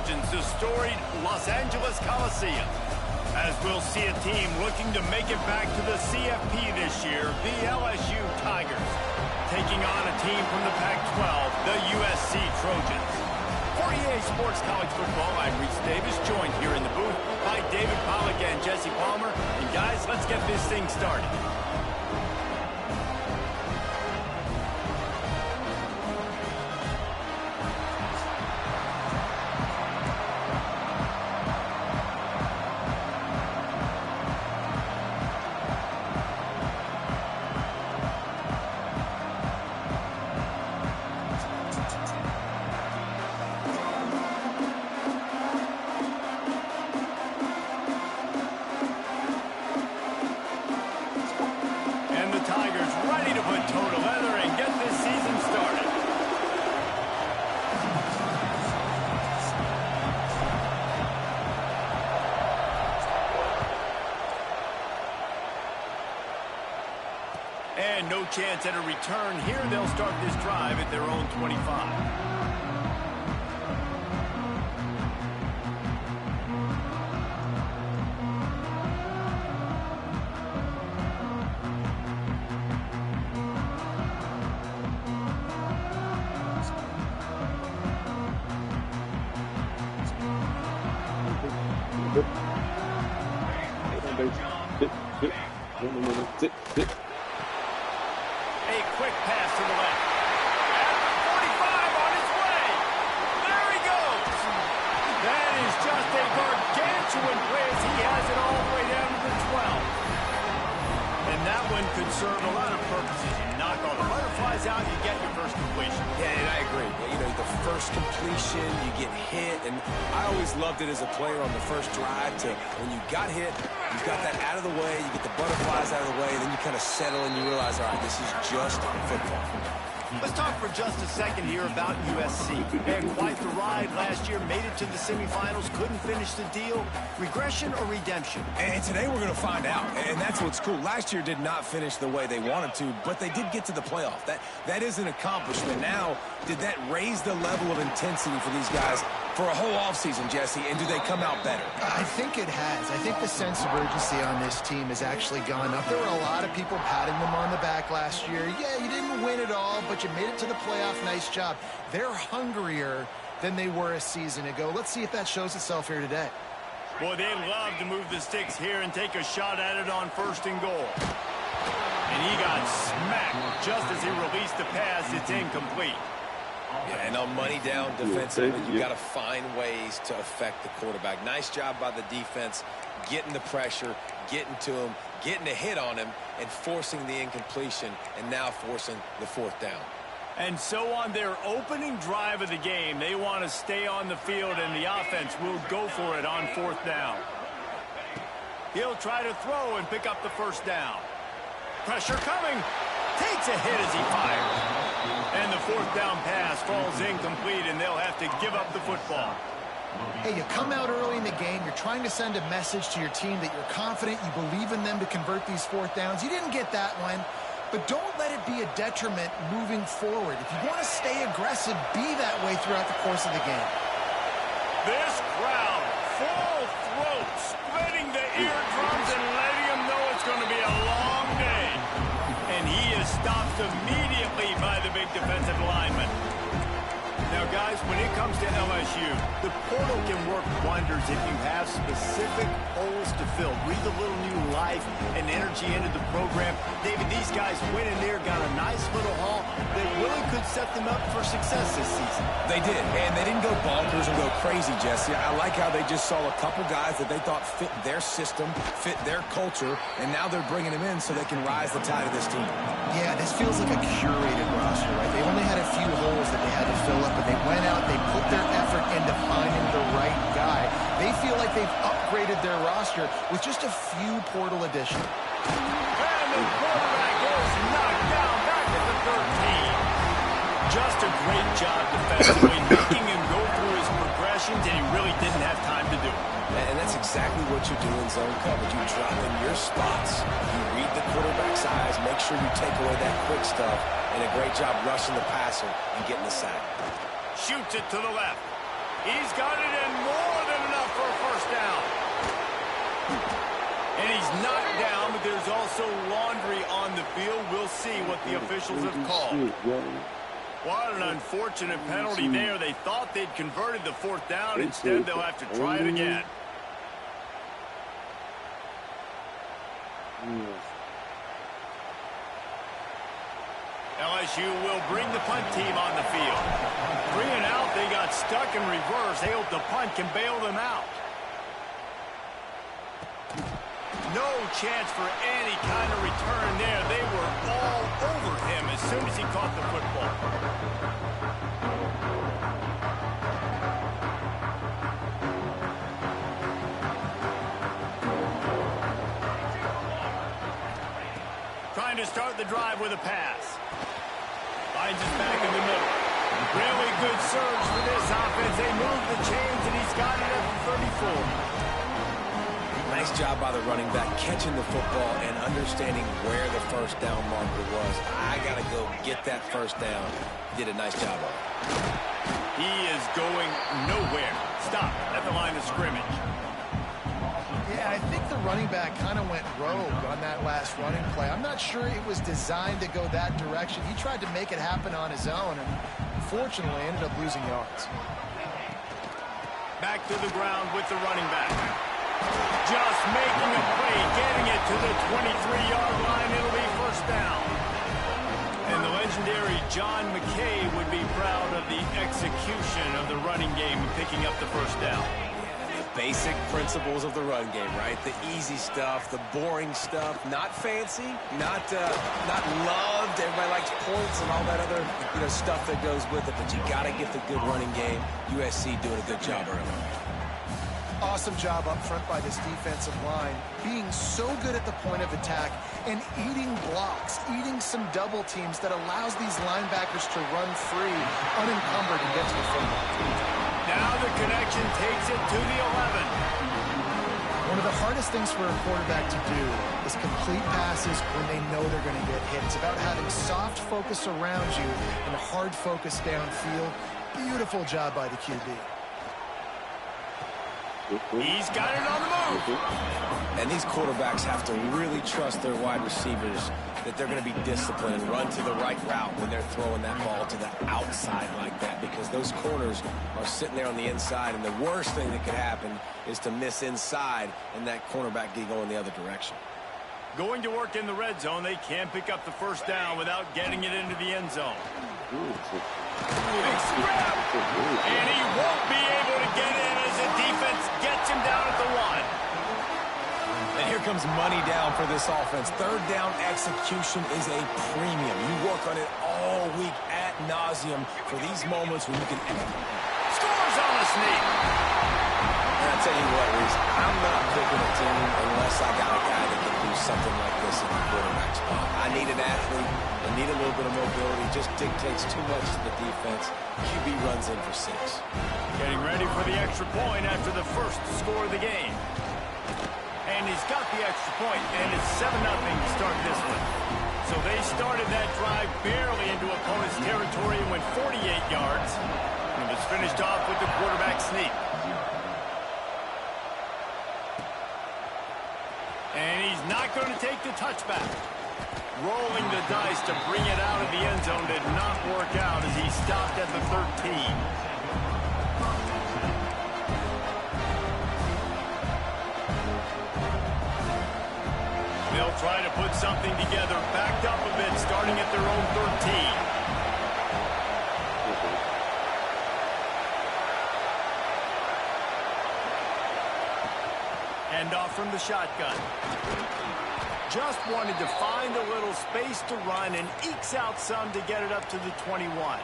Trojans to storied Los Angeles Coliseum, as we'll see a team looking to make it back to the CFP this year, the LSU Tigers, taking on a team from the Pac-12, the USC Trojans. For EA Sports College Football, I'm Reese Davis, joined here in the booth by David Pollack and Jesse Palmer. And guys, let's get this thing started. And no chance at a return here. They'll start this drive at their own 25. A quick pass to the left. At the 45 on its way. There he goes. That is just a gargantuan play as he has it all the way down to the 12. And that one could serve a lot of purposes. You knock all the butterflies out, you get your first completion. Yeah, and I agree. You know, the first completion, you get hit, and I always loved it as a player on the first drive to when you got hit, you got that out of the way, you get the butterflies out of the way, and then you kind of settle and you realize, all right, this is just football. Let's talk for just a second here about USC. They had quite the ride last year, made it to the semifinals, couldn't finish the deal. Regression or redemption? And today we're going to find out, and that's what's cool. Last year did not finish the way they wanted to, but they did get to the playoff. That is an accomplishment. Now, did that raise the level of intensity for these guys for a whole offseason, Jesse, and do they come out better? I think it has. I think the sense of urgency on this team has actually gone up. There were a lot of people patting them on the back last year. Yeah, you didn't win it all, but you made it to the playoff. Nice job. They're hungrier than they were a season ago. Let's see if that shows itself here today. Boy, they love to move the sticks here and take a shot at it on 1st and goal. And he got smacked just as he released the pass. It's incomplete. Yeah, and on money down defensively, you got to find ways to affect the quarterback. Nice job by the defense, getting the pressure, getting to him, getting a hit on him, and forcing the incompletion, and now forcing the 4th down. And so on their opening drive of the game, they want to stay on the field, and the offense will go for it on 4th down. He'll try to throw and pick up the 1st down. Pressure coming. Takes a hit as he fires. And the 4th down pass falls incomplete, and they'll have to give up the football. Hey, you come out early in the game, you're trying to send a message to your team that you're confident, you believe in them to convert these 4th downs. You didn't get that one, but don't let it be a detriment moving forward. If you want to stay aggressive, be that way throughout the course of the game. This crowd, full throat, splitting the eardrums and letting them know it's going to be a long day. And he is stopped immediately by the big defensive lineman. Now, guys, when it comes to LSU, the portal can work wonders if you have specific holes to fill. Breathe a little new life and energy into the program. David, these guys went in there, got a nice little haul that really could set them up for success this season. They did, and they didn't go bonkers and go crazy, Jesse. I like how they just saw a couple guys that they thought fit their system, fit their culture, and now they're bringing them in so they can rise the tide of this team. Yeah, this feels like a curated roster, right? They only had a few holes that they had to fill up, but they went out, they put their effort into finding the right guy. They feel like they've upgraded their roster with just a few portal additions. And the quarterback is knocked down back at the 13. Just a great job defensively, making him go through his progressions, and he really didn't have time to do it. And that's exactly what you do in zone coverage. You drop in your spots, you read the quarterback's eyes, make sure you take away that quick stuff, and a great job rushing the passer and getting the sack. Shoots it to the left. He's got it in more than enough for a first down. And he's knocked down, but there's also laundry on the field. We'll see what the officials have called. What an unfortunate penalty there. They thought they'd converted the fourth down. Instead, they'll have to try it again. LSU will bring the punt team on the field. 3 and out, they got stuck in reverse. They hope the punt can bail them out. No chance for any kind of return there. They were all over him as soon as he caught the football. Trying to start the drive with a pass. Finds us back in the middle. Really good surge for this offense. They move the chains, and he's got it at the 34. Nice job by the running back, catching the football and understanding where the first down marker was. I got to go get that first down. Did a nice job of it. He is going nowhere. Stop at the line of scrimmage. Yeah, I think the running back kind of went rogue on that last running play. I'm not sure it was designed to go that direction. He tried to make it happen on his own, and unfortunately ended up losing yards. Back to the ground with the running back. Just making a play, getting it to the 23-yard line. It'll be first down. And the legendary John McKay would be proud of the execution of the running game and picking up the first down. Basic principles of the run game, right? The easy stuff, the boring stuff, not fancy, not loved. Everybody likes points and all that other stuff that goes with it, but you got to get the good running game. USC doing a good job early. Awesome job up front by this defensive line, being so good at the point of attack and eating blocks, eating some double teams that allows these linebackers to run free, unencumbered, and get to the football. Now the connection takes it to the 11. One of the hardest things for a quarterback to do is complete passes when they know they're going to get hit. It's about having soft focus around you and hard focus downfield. Beautiful job by the QB. He's got it on the move. And these quarterbacks have to really trust their wide receivers that they're going to be disciplined and run to the right route when they're throwing that ball to the outside like that, because those corners are sitting there on the inside, and the worst thing that could happen is to miss inside and that cornerback get going the other direction. Going to work in the red zone. They can't pick up the first down without getting it into the end zone. Big scrap. And he won't be able to get in as the defense gets him down at the 1. And here comes money down for this offense. Third down execution is a premium. You work on it all week ad nauseum for these moments when you can... Scores on a sneak. And I tell you what, Reese, I'm not picking a team unless I got a guy that can do something like this in the quarterback spot. I need an athlete. I need a little bit of mobility. Just dictates too much to the defense. QB runs in for 6. Getting ready for the extra point after the first score of the game. And he's got the extra point, and it's 7-0 to start this one. So they started that drive barely into opponent's territory and went 48 yards. And it was finished off with the quarterback sneak. And he's not going to take the touchback. Rolling the dice to bring it out of the end zone did not work out as he stopped at the 13. They'll try to put something together, backed up a bit, starting at their own 13. Hand off from the shotgun. Just wanted to find a little space to run and ekes out some to get it up to the 21.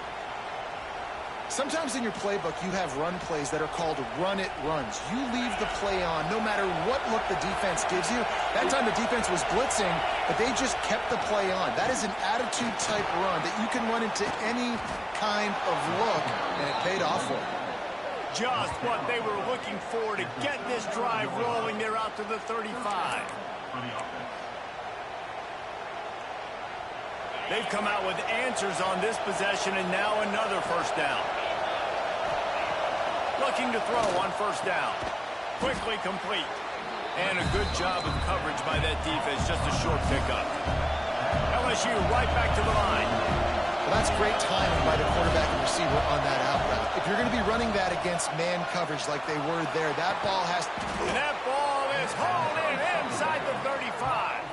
Sometimes in your playbook, you have run plays that are called run-it runs. You leave the play on no matter what look the defense gives you. That time the defense was blitzing, but they just kept the play on. That is an attitude-type run that you can run into any kind of look, and it paid off for them. Just what they were looking for to get this drive rolling. They're out to the 35. They've come out with answers on this possession, and now another first down. looking to throw on first down. Quickly complete. And a good job of coverage by that defense. Just a short pickup. LSU right back to the line. Well, that's great timing by the quarterback and receiver on that out route. If you're going to be running that against man coverage like they were there, that ball has to... And that ball is hauled in inside the 35.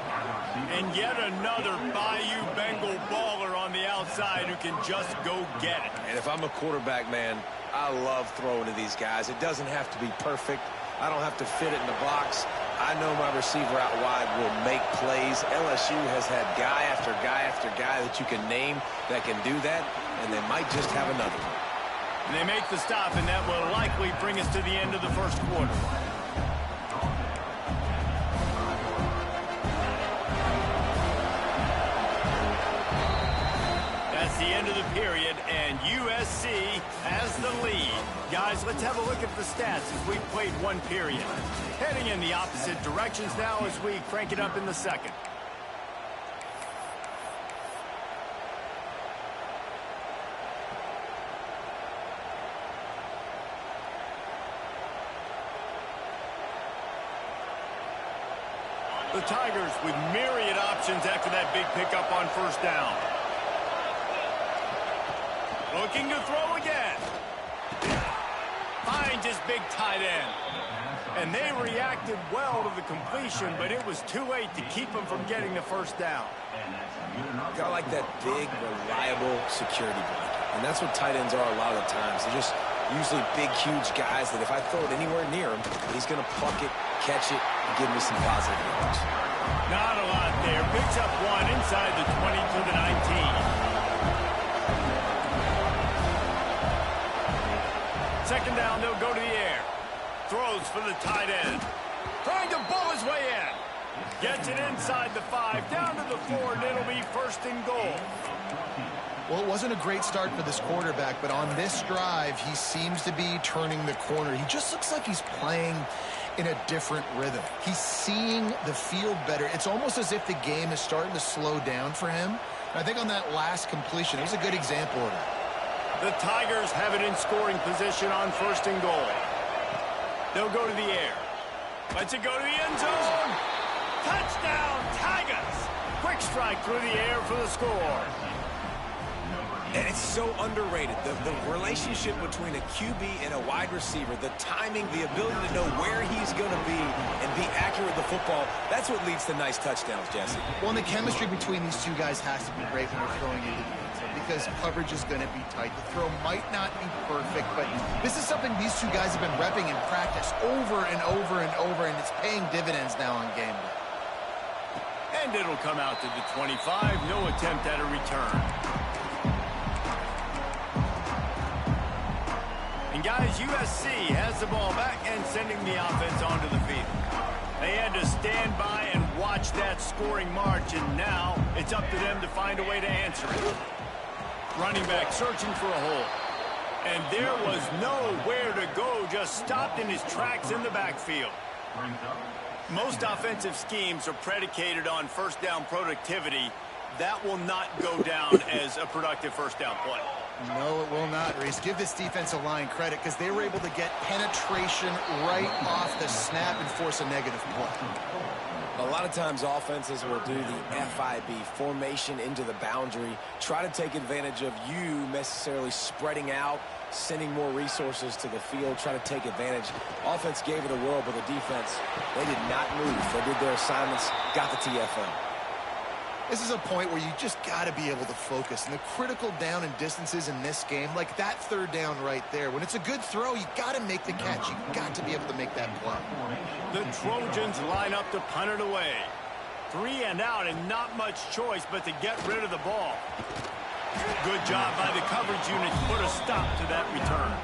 And yet another Bayou Bengal baller on the outside who can just go get it. And if I'm a quarterback, man, I love throwing to these guys. It doesn't have to be perfect. I don't have to fit it in the box. I know my receiver out wide will make plays. LSU has had guy after guy after guy that you can name that can do that, and they might just have another one. And they make the stop, and that will likely bring us to the end of the first quarter. That's the end of the period, and USC has the lead. Guys, let's have a look at the stats as we've played one period. Heading in the opposite directions now as we crank it up in the second. The Tigers with myriad options after that big pickup on first down. Looking to throw again. Finds his big tight end. And they reacted well to the completion, but it was too late to keep them from getting the first down. Got like that big, reliable security blanket. And that's what tight ends are a lot of the times. They're just usually big, huge guys that if I throw it anywhere near him, he's going to pluck it, catch it, and give me some positive yards. Not a lot there. Picks up one inside the 20 to the 19. Second down, they'll go to the air. Throws for the tight end. Trying to bull his way in. Gets it inside the 5, down to the 4, and it'll be first and goal. Well, it wasn't a great start for this quarterback, but on this drive, he seems to be turning the corner. He just looks like he's playing in a different rhythm. He's seeing the field better. It's almost as if the game is starting to slow down for him. And I think on that last completion, it was a good example of that. The Tigers have it in scoring position on first and goal. They'll go to the air. Lets it go to the end zone. Touchdown, Tigers! Quick strike through the air for the score. And it's so underrated. The relationship between a QB and a wide receiver, the timing, the ability to know where he's going to be and be accurate with the football, that's what leads to nice touchdowns, Jesse. Well, and the chemistry between these two guys has to be great when they're throwing into defense because coverage is going to be tight. The throw might not be perfect, but this is something these two guys have been repping in practice over and over and over, and it's paying dividends now on game day. And it'll come out to the 25. No attempt at a return. And guys, USC has the ball back and sending the offense onto the field. They had to stand by and watch that scoring march, and now it's up to them to find a way to answer it. Running back searching for a hole. And there was nowhere to go, just stopped in his tracks in the backfield. Most offensive schemes are predicated on first down productivity. That will not go down as a productive first down play. No, it will not, Reese. Give this defensive line credit because they were able to get penetration right off the snap and force a negative play. A lot of times offenses will do the FIB, formation into the boundary, try to take advantage of you necessarily spreading out, sending more resources to the field, try to take advantage. Offense gave it a whirl, but the defense, they did not move. They did their assignments, got the TFL. This is a point where you just got to be able to focus. And the critical down and distances in this game, like that third down right there, when it's a good throw, you got to make the catch. You got to be able to make that play. The Trojans line up to punt it away. 3 and out and not much choice but to get rid of the ball. Good job by the coverage unit to put a stop to that return.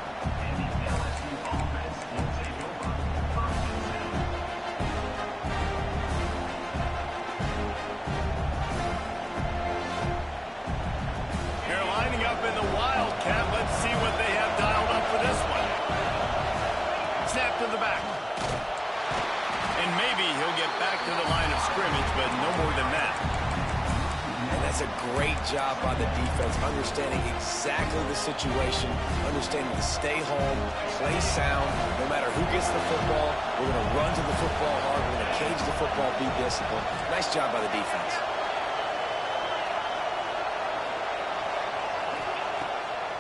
In the Wildcat, let's see what they have dialed up for this one. Snap to the back. And maybe he'll get back to the line of scrimmage, but no more than that. And that's That's a great job by the defense, understanding exactly the situation, understanding to stay home, play sound. No matter who gets the football, we're going to run to the football hard. We're going to cage the football, be disciplined. Nice job by the defense.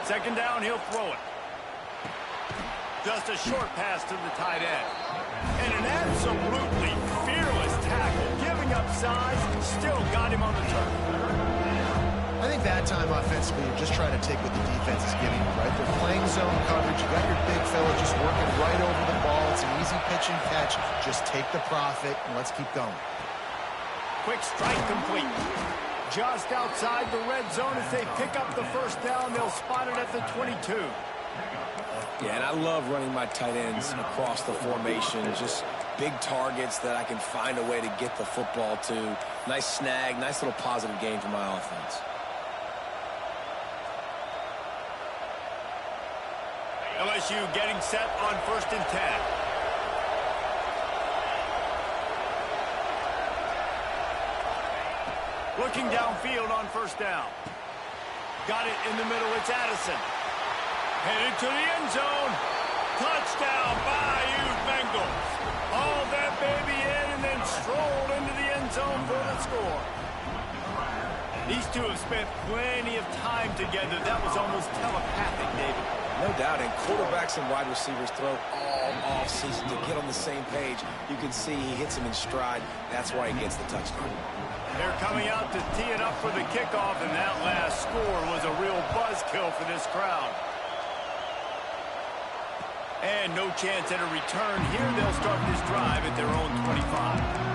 Second down, he'll throw it. Just a short pass to the tight end. And an absolutely fearless tackle, giving up size, still got him on the turf. I think that time offensively, you're just trying to take what the defense is giving you, right? They're playing zone coverage. You got your big fella just working right over the ball. It's an easy pitch and catch. Just take the profit, and let's keep going. Quick strike complete. Just outside the red zone as they pick up the first down. They'll spot it at the 22. Yeah, and I love running my tight ends across the formation. Just big targets that I can find a way to get the football to. Nice snag, nice little positive gain for my offense. LSU getting set on 1st and 10. Looking downfield on 1st down. Got it in the middle. It's Addison. Headed to the end zone. Touchdown, Bayou Bengals. Hauled that baby in and then strolled into the end zone for the score. These two have spent plenty of time together. That was almost telepathic, David. No doubt, and quarterbacks and wide receivers throw all off-season to get on the same page. You can see he hits him in stride. That's why he gets the touchdown. They're coming out to tee it up for the kickoff, and that last score was a real buzzkill for this crowd. And no chance at a return here. They'll start this drive at their own 25.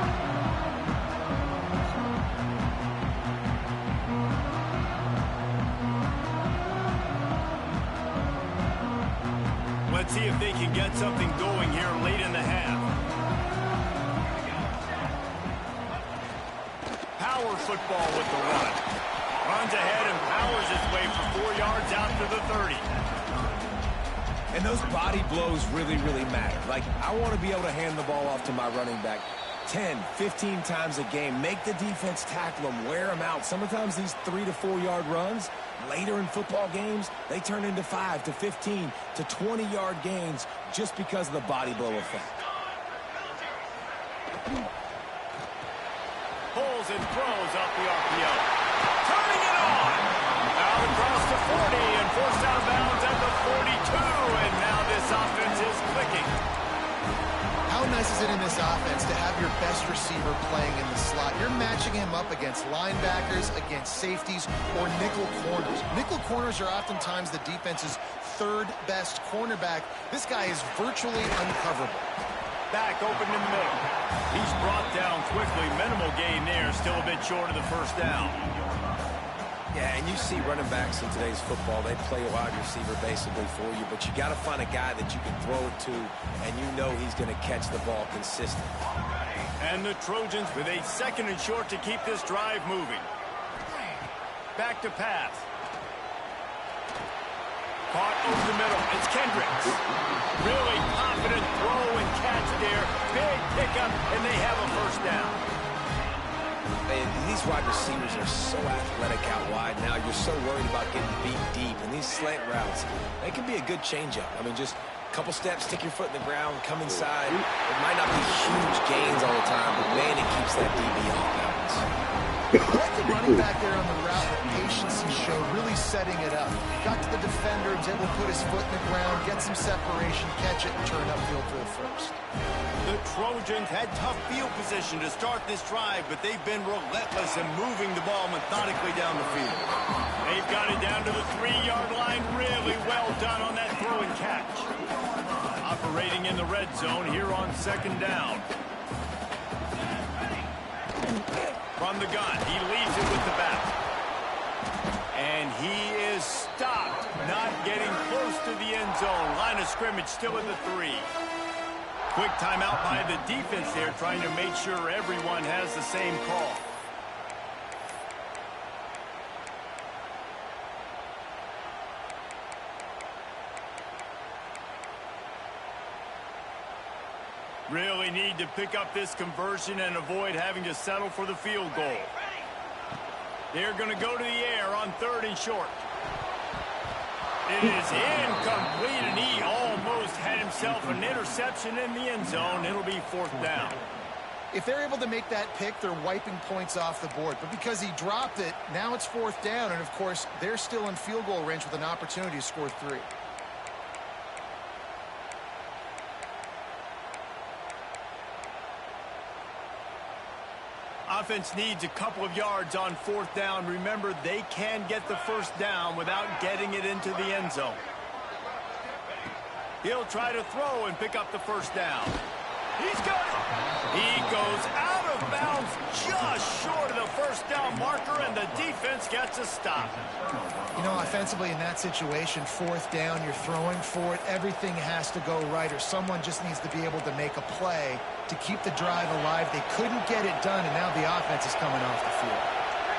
Let's see if they can get something going here late in the half. Power football with the run. Runs ahead and powers his way for 4 yards out to the 30. And those body blows really, really matter. Like, I want to be able to hand the ball off to my running back 10, 15 times a game. Make the defense tackle them, wear them out. Sometimes these 3 to 4 yard runs, later in football games, they turn into 5 to 15 to 20 yard gains just because of the body blow effect. Pulls and throws off the RPO. Turning it on. Out across the 40 and forced out of bounds at the 42. And now this offense is clicking. How nice is it in this offense to have your best receiver playing in the slot? You're matching him up against linebackers, against safeties, or nickel corners. Nickel corners are oftentimes the defense's third best cornerback. This guy is virtually uncoverable. Back open in the middle. He's brought down quickly. Minimal gain there. Still a bit short of the first down. Yeah, and you see running backs in today's football, they play a wide receiver basically for you, but you got to find a guy that you can throw it to, and you know he's going to catch the ball consistently. And the Trojans with a 2nd and short to keep this drive moving. Back to pass. Caught over the middle. It's Kendricks. Really confident throw and catch there. Big pickup, and they have a first down. And these wide receivers are so athletic out wide now. You're so worried about getting beat deep. And these slant routes, they can be a good changeup. I mean, just a couple steps, stick your foot in the ground, come inside. It might not be huge gains all the time, but man, it keeps that DB off balance. I like the running back there on the route with patience he showed, really setting it up. Got to the defender, was able to put his foot in the ground, get some separation, catch it, and turn upfield for the first. The Trojans had tough field position to start this drive, but they've been relentless in moving the ball methodically down the field. They've got it down to the 3-yard line. Really well done on that throw and catch. Operating in the red zone here on 2nd down. From the gun, he leaves it with the back. And he is stopped, not getting close to the end zone. Line of scrimmage still at the 3. Quick timeout by the defense there, trying to make sure everyone has the same call. Really need to pick up this conversion and avoid having to settle for the field goal. They're going to go to the air on 3rd and short. It is incomplete, and he almost had himself an interception in the end zone. It'll be 4th down. If they're able to make that pick, they're wiping points off the board. But because he dropped it, now it's 4th down. And, of course, they're still in field goal range with an opportunity to score 3. Offense needs a couple of yards on 4th down. Remember, they can get the 1st down without getting it into the end zone. He'll try to throw and pick up the 1st down. He's got it. He goes out of bounds just short of the 1st down marker, and the defense gets a stop. You know, offensively in that situation, 4th down, you're throwing for it. Everything has to go right, or someone just needs to be able to make a play to keep the drive alive. They couldn't get it done, and now the offense is coming off the field.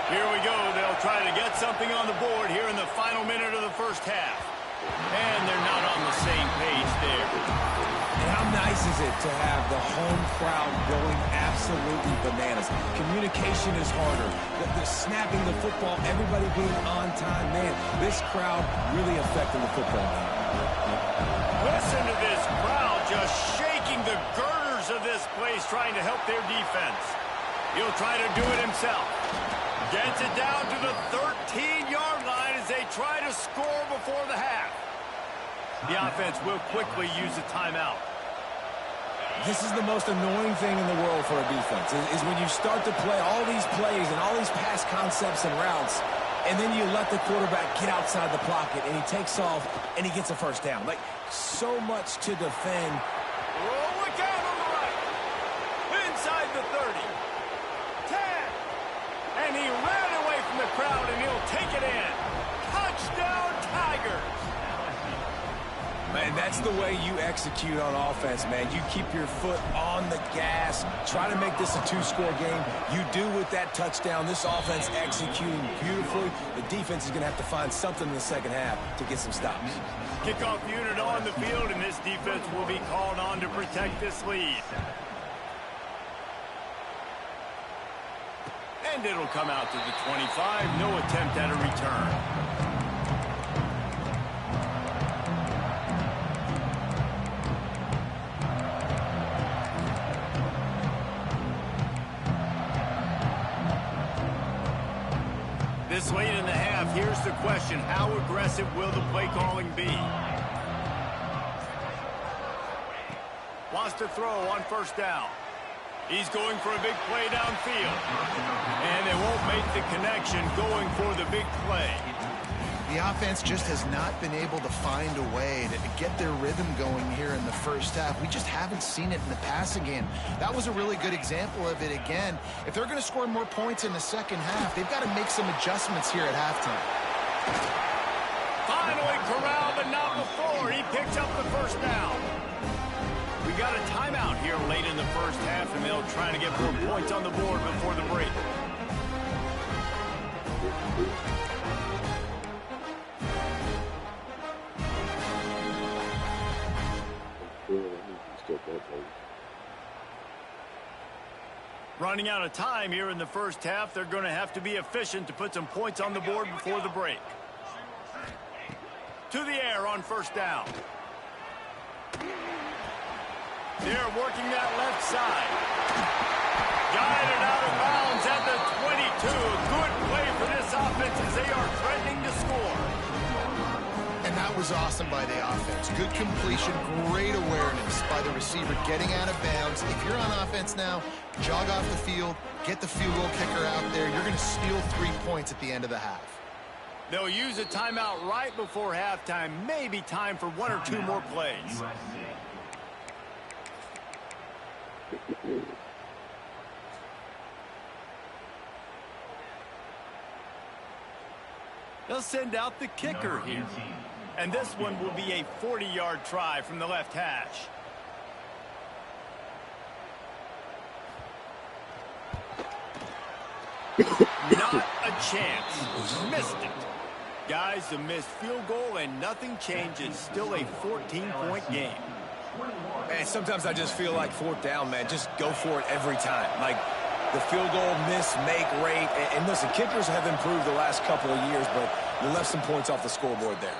Here we go. They'll try to get something on the board here in the final minute of the 1st half. And they're not on the same page there. And how nice is it to have the home crowd going absolutely bananas? Communication is harder. The snapping the football, everybody being on time. Man, this crowd really affecting the football game. Listen to this crowd just shaking the girders of this place, trying to help their defense. He'll try to do it himself. Gets it down to the 13-yard line as they try to score before the half. The offense will quickly use a timeout. This is the most annoying thing in the world for a defense, is when you start to play all these plays and all these pass concepts and routes, and then you let the quarterback get outside the pocket, and he takes off, and he gets a 1st down. Like, so much to defend. Oh, look out on the right. Inside the 30. 10. And he ran away from the crowd, and he'll take it in. Touchdown, Tigers. Man, that's the way you execute on offense, man. You keep your foot on the gas. Try to make this a 2-score game. You do with that touchdown. This offense executing beautifully. The defense is going to have to find something in the 2nd half to get some stops. Kickoff unit on the field, and this defense will be called on to protect this lead. And it'll come out to the 25. No attempt at a return. This late in the half, here's the question. How aggressive will the play calling be? Wants to throw on 1st down. He's going for a big play downfield. And they won't make the connection going for the big play. The offense just has not been able to find a way to get their rhythm going here in the 1st half. We just haven't seen it in the passing game. That was a really good example of it again. If they're going to score more points in the 2nd half, they've got to make some adjustments here at halftime. Finally corralled, but not before. He picks up the 1st down. We got a timeout here late in the 1st half, and they'll try to get more points on the board before the break. Running out of time here in the 1st half. They're going to have to be efficient to put some points on the board before the break. To the air on 1st down. They're working that left side. Guided out of bounds at the 22. Good play for this offense as they are threatening to score. And that was awesome by the offense. Good completion, great awareness by the receiver getting out of bounds. If you're on offense now, jog off the field, get the field goal kicker out there. You're going to steal 3 points at the end of the half. They'll use a timeout right before halftime. Maybe time for 1 or 2 more plays. They'll send out the kicker here. And this one will be a 40-yard try from the left hash. Not a chance. Missed it. Guys, a missed field goal and nothing changes. Still a 14-point game. Man, sometimes I just feel like 4th down, man. Just go for it every time. Like, the field goal miss-make rate. And listen, kickers have improved the last couple of years, but you left some points off the scoreboard there.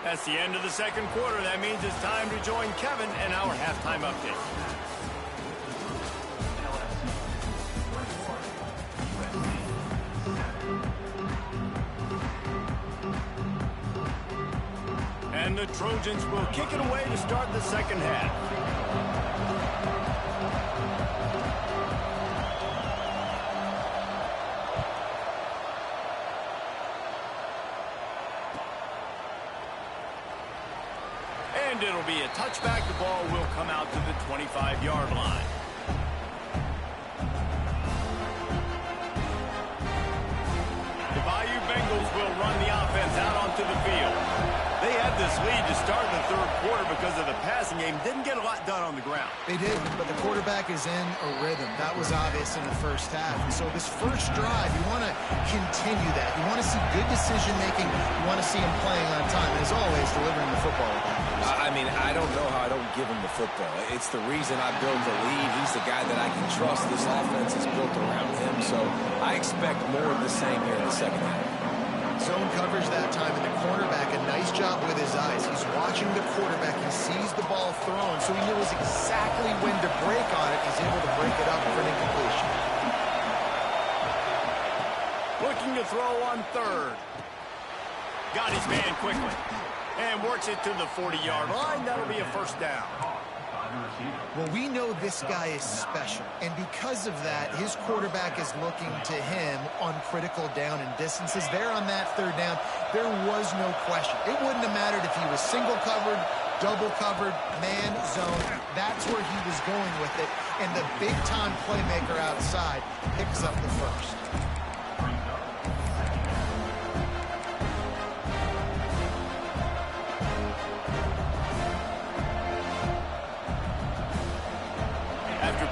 That's the end of the second quarter. That means it's time to join Kevin and our halftime update. And the Trojans will kick it away to start the second half. And it'll be a touchback. The ball will come out to the 25-yard line. The Bayou Bengals will run the offense out onto the field. They had this lead to start the third quarter because of the passing game. Didn't get a lot done on the ground. They did, but the quarterback is in a rhythm. That was obvious in the first half. And so this first drive, you want to continue that. You want to see good decision-making. You want to see him playing on time. And as always, delivering the football. I mean, I don't know how I don't give him the football. It's the reason I built the lead. He's the guy that I can trust. This offense is built around him. So I expect more of the same here in the second half. Zone coverage that time, and the cornerback, a nice job with his eyes. He's watching the quarterback. He sees the ball thrown, so he knows exactly when to break on it. He's able to break it up for an incompletion. Looking to throw on third. Got his man quickly. And works it to the 40-yard line. That'll be a first down. Well, we know this guy is special, and because of that, his quarterback is looking to him on critical down and distances. There on that third down, there was no question. It wouldn't have mattered if he was single covered, double covered, man, zone. That's where he was going with it, and the big-time playmaker outside picks up the first.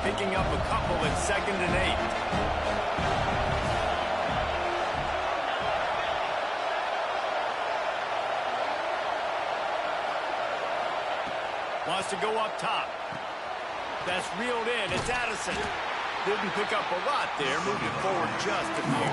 Picking up a couple at 2nd and 8. Wants to go up top. That's reeled in. It's Addison. Didn't pick up a lot there. Moved it forward just a few.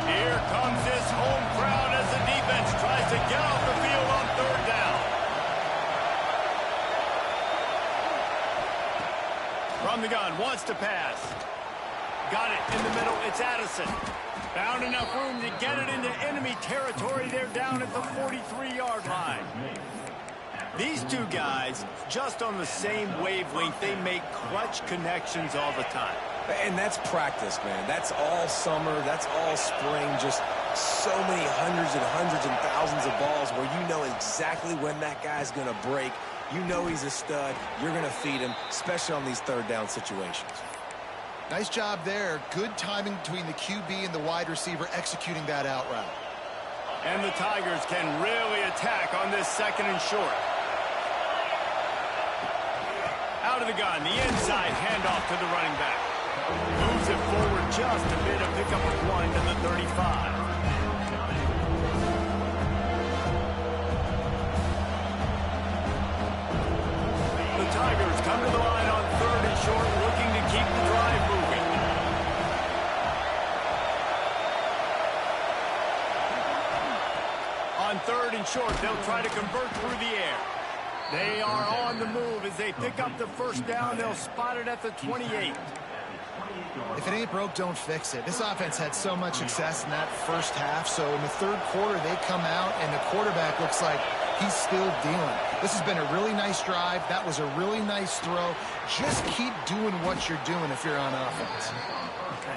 Here comes this home crowd as the defense tries to get off the field on third down. From the gun, wants to pass. Got it in the middle. It's Addison. Found enough room to get it into enemy territory. They're down at the 43-yard line. These two guys, just on the same wavelength, they make clutch connections all the time. And that's practice, man. That's all summer. That's all spring. Just so many hundreds and thousands of balls where you know exactly when that guy's going to break. You know he's a stud. You're going to feed him, especially on these third down situations. Nice job there. Good timing between the QB and the wide receiver executing that out route. And the Tigers can really attack on this 2nd and short. Out of the gun, the inside handoff to the running back. Moves it forward just a bit, a pickup of 1 to the 35. The Tigers come to the line on 3rd and short, looking to keep the drive moving. On 3rd and short, they'll try to convert through the air. They are on the move as they pick up the first down. They'll spot it at the 28. If it ain't broke, don't fix it. This offense had so much success in that first half, so in the third quarter, they come out, and the quarterback looks like he's still dealing. This has been a really nice drive. That was a really nice throw. Just keep doing what you're doing if you're on offense.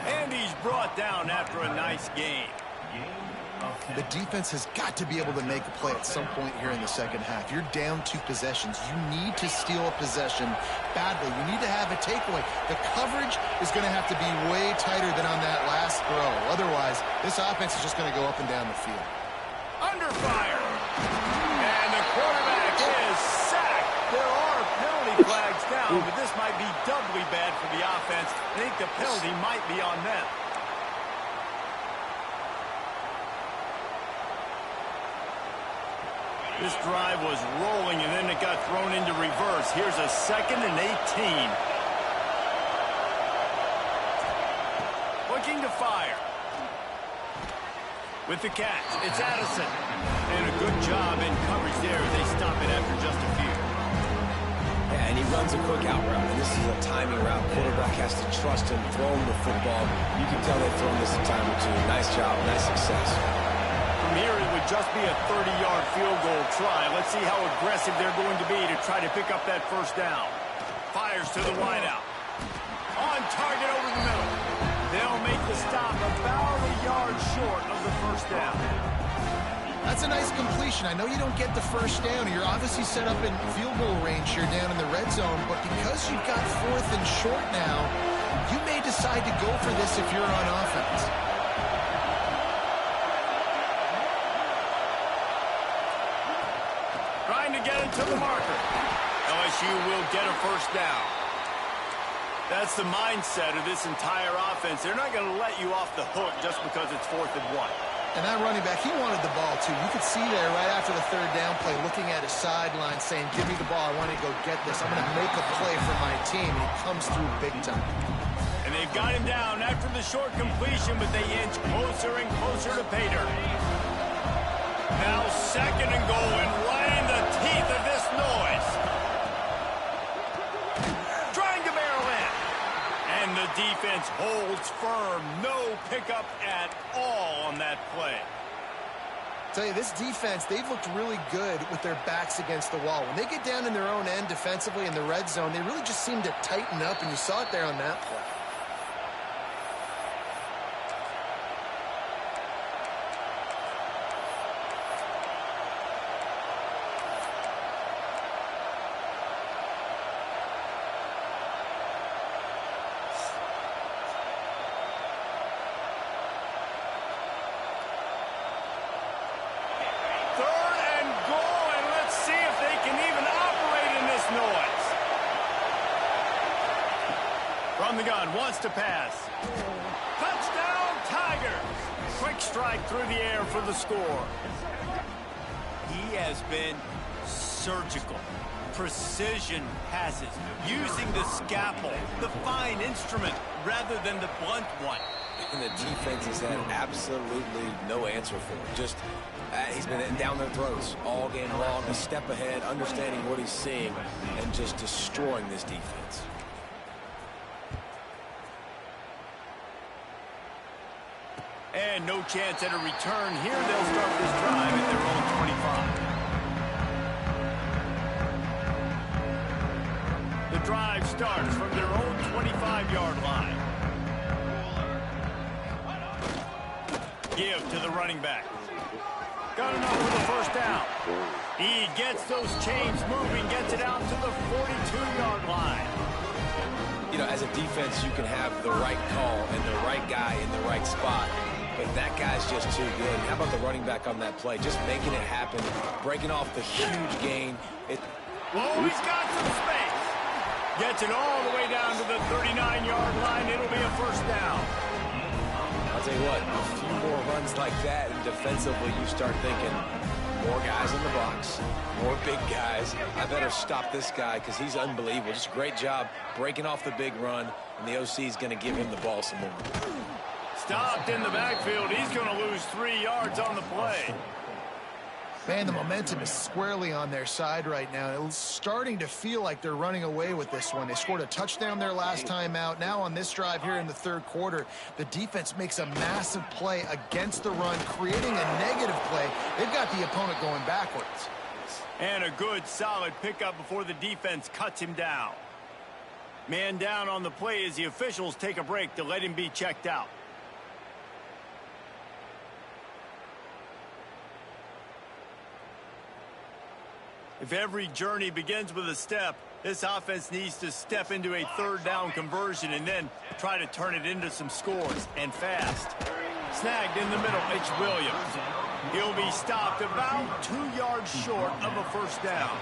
And he's brought down after a nice game. The defense has got to be able to make a play at some point here in the second half. You're down 2 possessions. You need to steal a possession badly. You need to have a takeaway. The coverage is going to have to be way tighter than on that last throw. Otherwise, this offense is just going to go up and down the field. Under fire. And the quarterback is sacked. There are penalty flags down, but this might be doubly bad for the offense. I think the penalty might be on them. This drive was rolling, and then it got thrown into reverse. Here's a 2nd and 18. Looking to fire. With the catch, it's Addison. And a good job in coverage there. They stop it after just a few. Yeah, and he runs a quick out route. And this is a timing route. Quarterback has to trust him, throw him the football. You can tell they've thrown this a time or two. Nice job, nice success. From here, it would just be a 30-yard field goal try. Let's see how aggressive they're going to be to try to pick up that first down. Fires to the wideout. On target over the middle. They'll make the stop about a yard short of the first down. That's a nice completion. I know you don't get the first down. You're obviously set up in field goal range here down in the red zone, but because you've got 4th and short now, you may decide to go for this if you're on offense. Trying to get it to the marker. LSU will get a first down. That's the mindset of this entire offense. They're not going to let you off the hook just because it's 4th and 1. And that running back, he wanted the ball, too. You could see there right after the 3rd down play, looking at his sideline, saying, give me the ball. I want to go get this. I'm going to make a play for my team. And he comes through big time. And they've got him down after the short completion, but they inch closer and closer to pay dirt. Now 2nd and goal, and right in the teeth of this noise. Trying to barrel in. And the defense holds firm. No pickup at all on that play. I tell you, this defense, they've looked really good with their backs against the wall. When they get down in their own end defensively in the red zone, they really just seem to tighten up, and you saw it there on that play. From the gun, wants to pass. Touchdown, Tigers! Quick strike through the air for the score. He has been surgical. Precision passes, using the scalpel, the fine instrument, rather than the blunt one. And the defense has had absolutely no answer for him. Just, he's been down their throats all game long, a step ahead, understanding what he's seeing, and just destroying this defense. And no chance at a return here. They'll start this drive at their own 25. The drive starts from their own 25-yard line. Give to the running back. Got enough for the first down. He gets those chains moving, gets it out to the 42-yard line. You know, as a defense, you can have the right call and the right guy in the right spot. But that guy's just too good. How about the running back on that play? Just making it happen, breaking off the huge gain. Oh, he's got some space. Gets it all the way down to the 39-yard line. It'll be a first down. I'll tell you what, a few more runs like that, and defensively you start thinking, more guys in the box, more big guys. I better stop this guy because he's unbelievable. Just a great job breaking off the big run, and the OC is going to give him the ball some more. Stopped in the backfield. He's going to lose 3 yards on the play. Man, the momentum is squarely on their side right now. It's starting to feel like they're running away with this one. They scored a touchdown their last time out. Now on this drive here in the third quarter, the defense makes a massive play against the run, creating a negative play. They've got the opponent going backwards. And a good, solid pickup before the defense cuts him down. Man down on the play as the officials take a break to let him be checked out. If every journey begins with a step, this offense needs to step into a third down conversion and then try to turn it into some scores, and fast. Snagged in the middle, it's Williams. He'll be stopped about 2 yards short of a first down.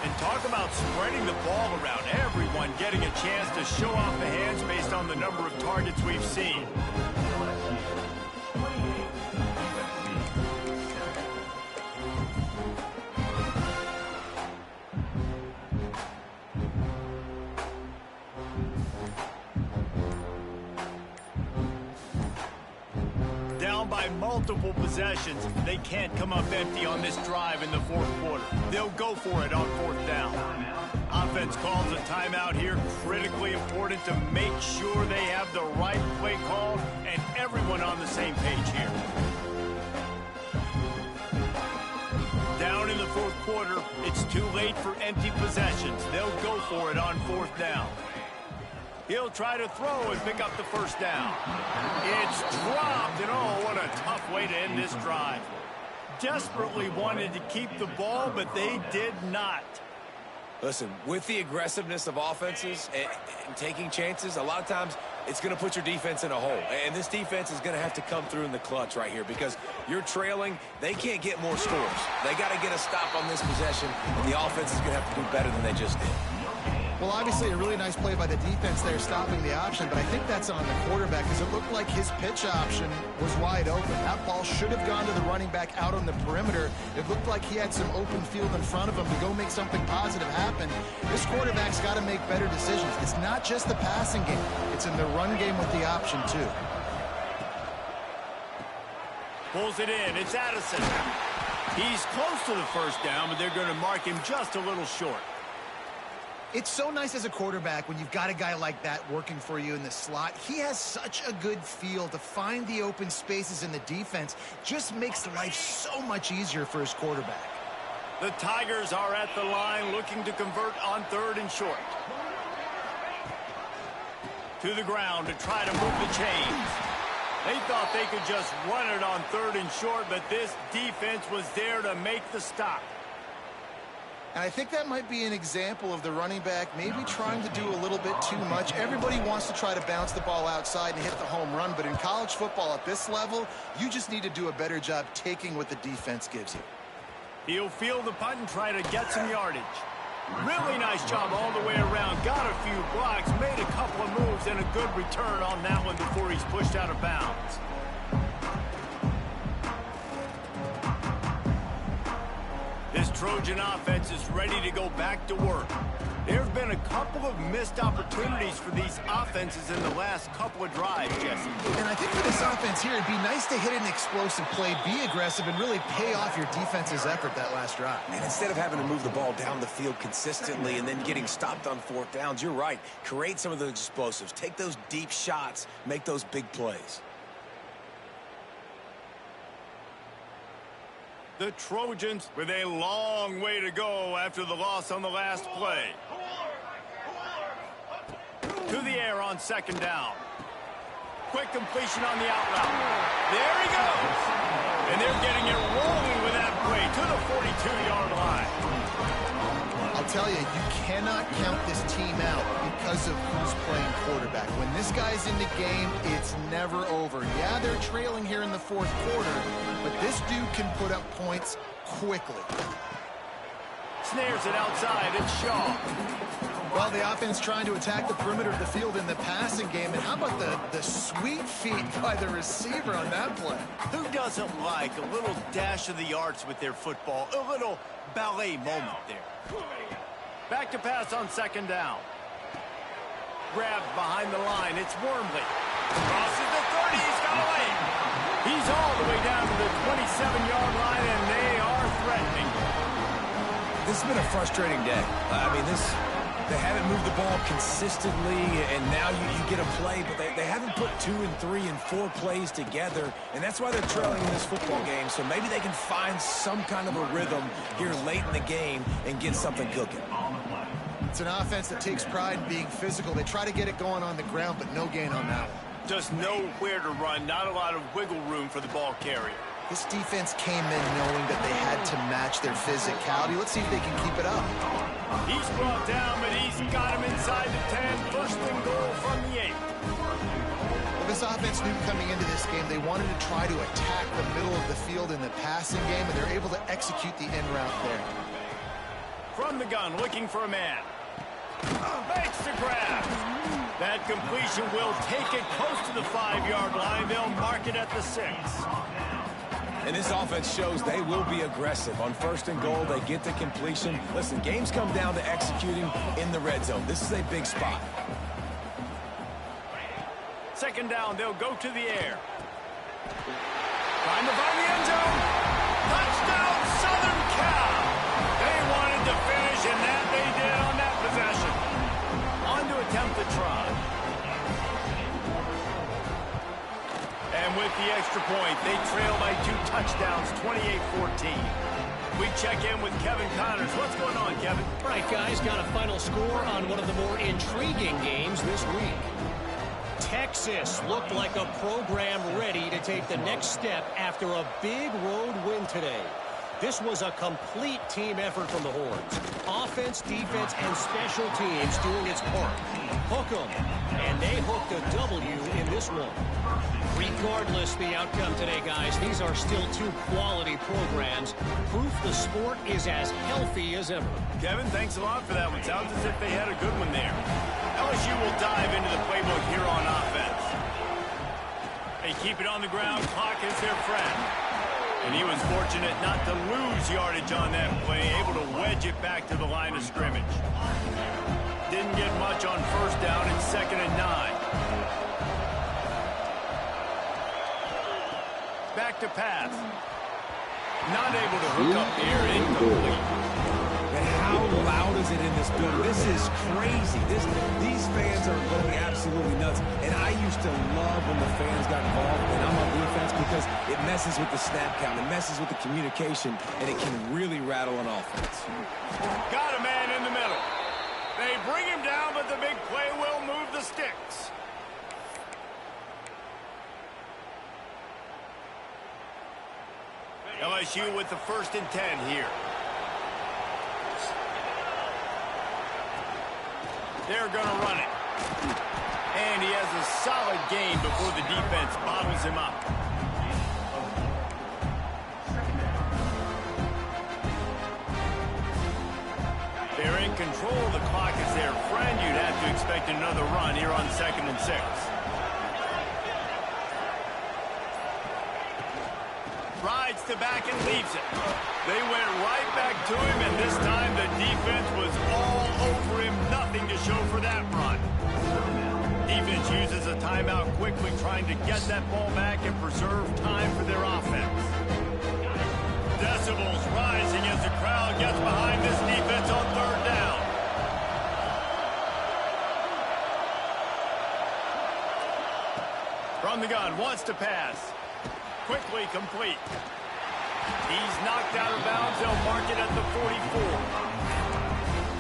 And talk about spreading the ball around, everyone getting a chance to show off the hands based on the number of targets we've seen. down by multiple possessions. They can't come up empty on this drive in the fourth quarter. They'll go for it on fourth down. Offense calls a timeout here. Critically important to make sure they have the right play call and everyone on the same page here. Down in the fourth quarter, it's too late for empty possessions. They'll go for it on fourth down. He'll try to throw and pick up the first down. It's dropped, and oh, what a tough way to end this drive. Desperately wanted to keep the ball, but they did not. Listen, with the aggressiveness of offenses and taking chances, a lot of times it's going to put your defense in a hole. And this defense is going to have to come through in the clutch right here because you're trailing. They can't get more scores. They got to get a stop on this possession, and the offense is going to have to do better than they just did. Well, obviously, a really nice play by the defense there, stopping the option, but I think that's on the quarterback because it looked like his pitch option was wide open. That ball should have gone to the running back out on the perimeter. It looked like he had some open field in front of him to go make something positive happen. This quarterback's got to make better decisions. It's not just the passing game. It's in the run game with the option, too. Pulls it in. It's Addison. He's close to the first down, but they're going to mark him just a little short. It's so nice as a quarterback when you've got a guy like that working for you in the slot. He has such a good feel to find the open spaces in the defense. Just makes life so much easier for his quarterback. The Tigers are at the line looking to convert on third and short. To the ground to try to move the chains. They thought they could just run it on third and short, but this defense was there to make the stop. And I think that might be an example of the running back maybe trying to do a little bit too much. Everybody wants to try to bounce the ball outside and hit the home run, but in college football at this level, you just need to do a better job taking what the defense gives you. He'll field the punt and try to get some yardage. Really nice job all the way around. Got a few blocks, made a couple of moves, and a good return on that one before he's pushed out of bounds. This Trojan offense is ready to go back to work. There have been a couple of missed opportunities for these offenses in the last couple of drives, Jesse. And I think for this offense here, it'd be nice to hit an explosive play, be aggressive, and really pay off your defense's effort that last drive. And instead of having to move the ball down the field consistently and then getting stopped on fourth downs, you're right. Create some of those explosives. Take those deep shots. Make those big plays. The Trojans with a long way to go after the loss on the last play. To the air on second down. Quick completion on the out route. There he goes. And they're getting it rolling with that play to the 42-yard line. I'll tell you, you cannot count this team out because of who's playing quarterback. When this guy's in the game, it's never over. Yeah, they're trailing here in the fourth quarter, but this dude can put up points quickly. Snares it outside. It's Shaw. Well, the offense trying to attack the perimeter of the field in the passing game. And how about the sweet feet by the receiver on that play? Who doesn't like a little dash of the arts with their football? A little ballet moment there. Back to pass on second down. Grabbed behind the line. It's Wormley. Crosses the 30. He's got away. He's all the way down to the 27-yard line, and they are threatening. This has been a frustrating day. They haven't moved the ball consistently, and now you get a play, but they haven't put 2 and 3 and 4 plays together, and that's why they're trailing in this football game. So maybe they can find some kind of a rhythm here late in the game and get something cooking. It's an offense that takes pride in being physical. They try to get it going on the ground, but no gain on that one. Just nowhere to run, not a lot of wiggle room for the ball carrier. This defense came in knowing that they had to match their physicality. Let's see if they can keep it up. He's brought down, but he's got him inside the 10. First and goal from the 8. Well, this offense knew coming into this game they wanted to try to attack the middle of the field in the passing game, and they're able to execute the end route there. From the gun, looking for a man. Makes the grab. That completion will take it close to the 5-yard line. They'll mark it at the 6. And this offense shows they will be aggressive. On first and goal, they get the completion. Listen, games come down to executing in the red zone. This is a big spot. Second down, they'll go to the air. Trying to find the end zone. Touchdown, Southern Cal. They wanted to finish, and that they did on that possession. On to attempt the try. And with the extra point, they trail by 2 touchdowns, 28-14. We check in with Kevin Connors. What's going on, Kevin? All right, guys, got a final score on one of the more intriguing games this week. Texas looked like a program ready to take the next step after a big road win today. This was a complete team effort from the Horns. Offense, defense, and special teams doing its part. Hook 'em, and they hooked a W in this one. Regardless the outcome today, guys, these are still 2 quality programs. Proof the sport is as healthy as ever. Kevin, thanks a lot for that one. Sounds as if they had a good one there. LSU will dive into the playbook here on offense. They keep it on the ground. Clock is their friend. And he was fortunate not to lose yardage on that play, able to wedge it back to the line of scrimmage. Didn't get much on first down. It's 2nd and 9. Back to pass. Not able to hook up here. Incomplete. And how loud is it in this building? This is crazy. These fans are going absolutely nuts. And I used to love when the fans got involved, and I'm on defense, because it messes with the snap count. It messes with the communication, and it can really rattle an offense. Got a man in the middle. They bring him down, but the big play will move the sticks. LSU with the 1st and 10 here. They're going to run it. And he has a solid gain before the defense bottles him up. They're in control. The clock is their friend. You'd have to expect another run here on 2nd and 6. Rides to back and leaves it. They went right back to him, and this time the defense was all over him. Nothing to show for that run. Defense uses a timeout quickly, trying to get that ball back and preserve time for their offense. Decibels rising as the crowd gets behind this defense on 3rd down. From the gun, wants to pass. Quickly complete. He's knocked out of bounds. They'll mark it at the 44.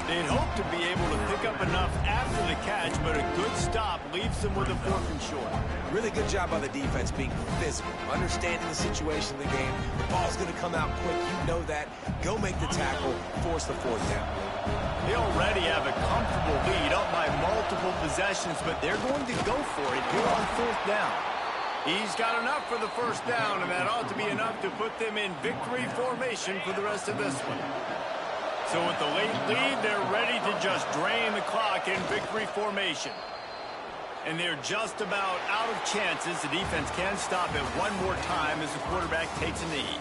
They'd hope to be able to pick up enough after the catch, but a good stop leaves them with a 4th and short. Really good job by the defense being physical, understanding the situation of the game. The ball's going to come out quick. You know that. Go make the tackle, force the 4th down. They already have a comfortable lead up by multiple possessions, but they're going to go for it here on 4th down. He's got enough for the 1st down, and that ought to be enough to put them in victory formation for the rest of this one. So with the late lead, they're ready to just drain the clock in victory formation. And they're just about out of chances. The defense can stop it one more time as the quarterback takes a knee.